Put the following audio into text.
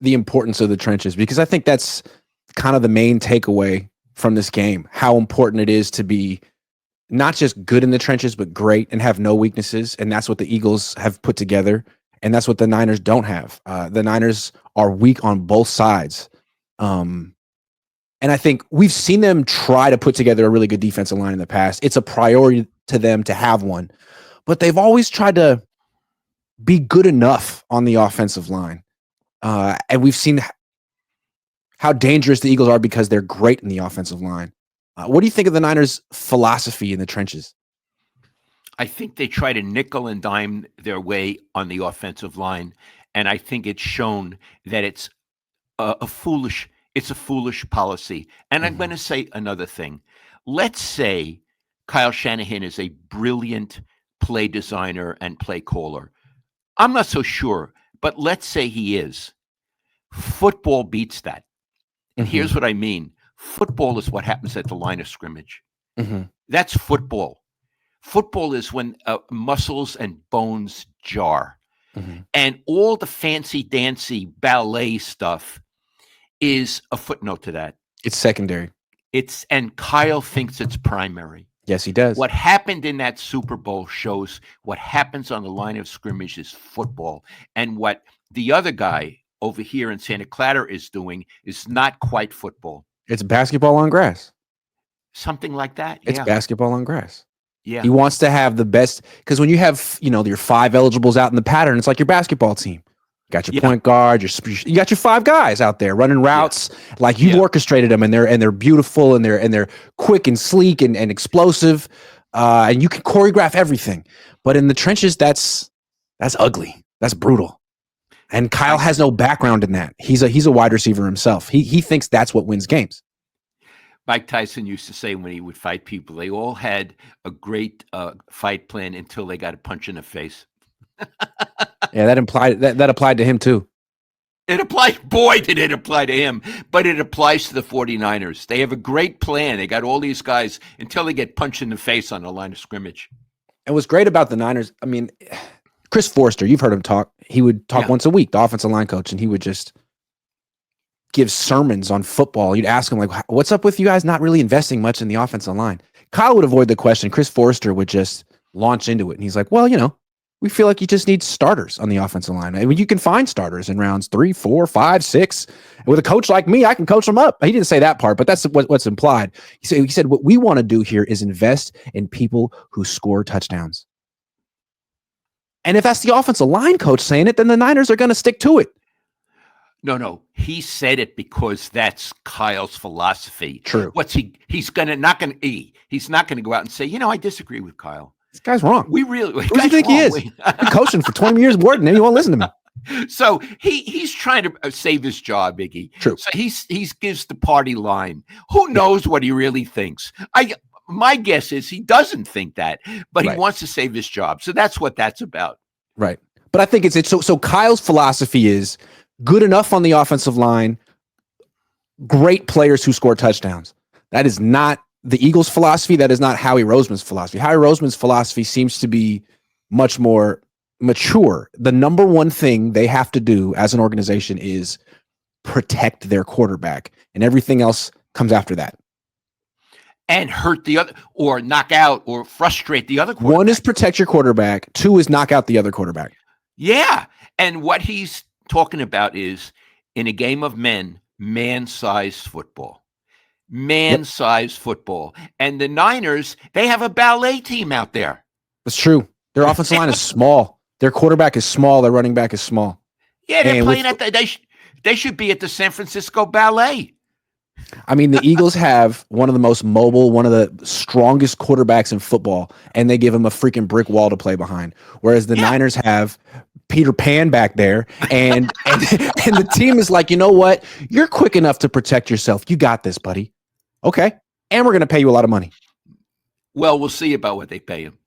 the importance of the trenches, because I think that's kind of the main takeaway from this game, how important it is to be not just good in the trenches, but great and have no weaknesses. And that's what the Eagles have put together. And that's what the Niners don't have. The Niners are weak on both sides. And I think we've seen them try to put together a really good defensive line in the past. It's a priority to them to have one, but they've always tried to be good enough on the offensive line. And we've seen how dangerous the Eagles are because they're great in the offensive line. What do you think of the Niners' philosophy in the trenches? I think they try to nickel and dime their way on the offensive line, and I think it's shown that it's a foolish policy. And I'm going to say another thing. Let's say Kyle Shanahan is a brilliant play designer and play caller. I'm not so sure, but let's say he is. Football beats that. And here's what I mean. Football is what happens at the line of scrimmage. That's football. Football is when muscles and bones jar. And all the fancy-dancy ballet stuff is a footnote to that. It's secondary. And Kyle thinks it's primary. Yes, he does. What happened in that Super Bowl shows what happens on the line of scrimmage is football. And what the other guy over here in Santa Clara is doing is not quite football. It's basketball on grass. Something like that. It's basketball on grass. Yeah. He wants to have the best, because when you have, your 5 eligibles out in the pattern, it's like your basketball team. You got your point guard, you got your 5 guys out there running routes, like you've orchestrated them, and they're beautiful, and they're quick and sleek and explosive, and you can choreograph everything. But in the trenches, that's ugly. That's brutal. And Kyle has no background in that. He's a wide receiver himself. He thinks that's what wins games. Mike Tyson used to say when he would fight people, they all had a great fight plan until they got a punch in the face. Yeah, that applied to him too. It applied, boy, did it apply to him, but it applies to the 49ers. They have a great plan. They got all these guys until they get punched in the face on the line of scrimmage. And what's great about the Niners, I mean, Chris Forster, you've heard him talk. He would talk once a week, the offensive line coach, and he would just give sermons on football. You'd ask him, like, what's up with you guys not really investing much in the offensive line? Kyle would avoid the question. Chris Forster would just launch into it. And he's like, well, we feel like you just need starters on the offensive line. I mean, you can find starters in rounds 3, 4, 5, 6. And with a coach like me, I can coach them up. He didn't say that part, but that's what's implied. He said, what we want to do here is invest in people who score touchdowns. And if that's the offensive line coach saying it, then the Niners are going to stick to it. No. He said it because that's Kyle's philosophy. True. He's not going to go out and say, I disagree with Kyle. This guy's wrong. Who do you think he is? Been coaching for 20 years more than him. You won't listen to me. So he's trying to save his job, Iggy. True. So he gives the party line. Who knows what he really thinks? My guess is he doesn't think that, but he wants to save his job. So that's what that's about. Right. But I think it's so Kyle's philosophy is good enough on the offensive line, great players who score touchdowns. That is not the Eagles' philosophy. That is not Howie Roseman's philosophy. Howie Roseman's philosophy seems to be much more mature. The number one thing they have to do as an organization is protect their quarterback, and everything else comes after that. And hurt the other, or knock out, or frustrate the other quarterback. 1 is protect your quarterback. 2 is knock out the other quarterback. Yeah. And what he's talking about is, in a game of men, man-sized football. Man-sized football. And the Niners, they have a ballet team out there. That's true. Their offensive line is small. Their quarterback is small. Their running back is small. Yeah, they're playing they should be at the San Francisco Ballet. I mean, the Eagles have one of the most mobile, one of the strongest quarterbacks in football, and they give him a freaking brick wall to play behind. Whereas the Niners have Peter Pan back there, and the team is like, you know what? You're quick enough to protect yourself. You got this, buddy. Okay. And we're going to pay you a lot of money. Well, we'll see about what they pay him.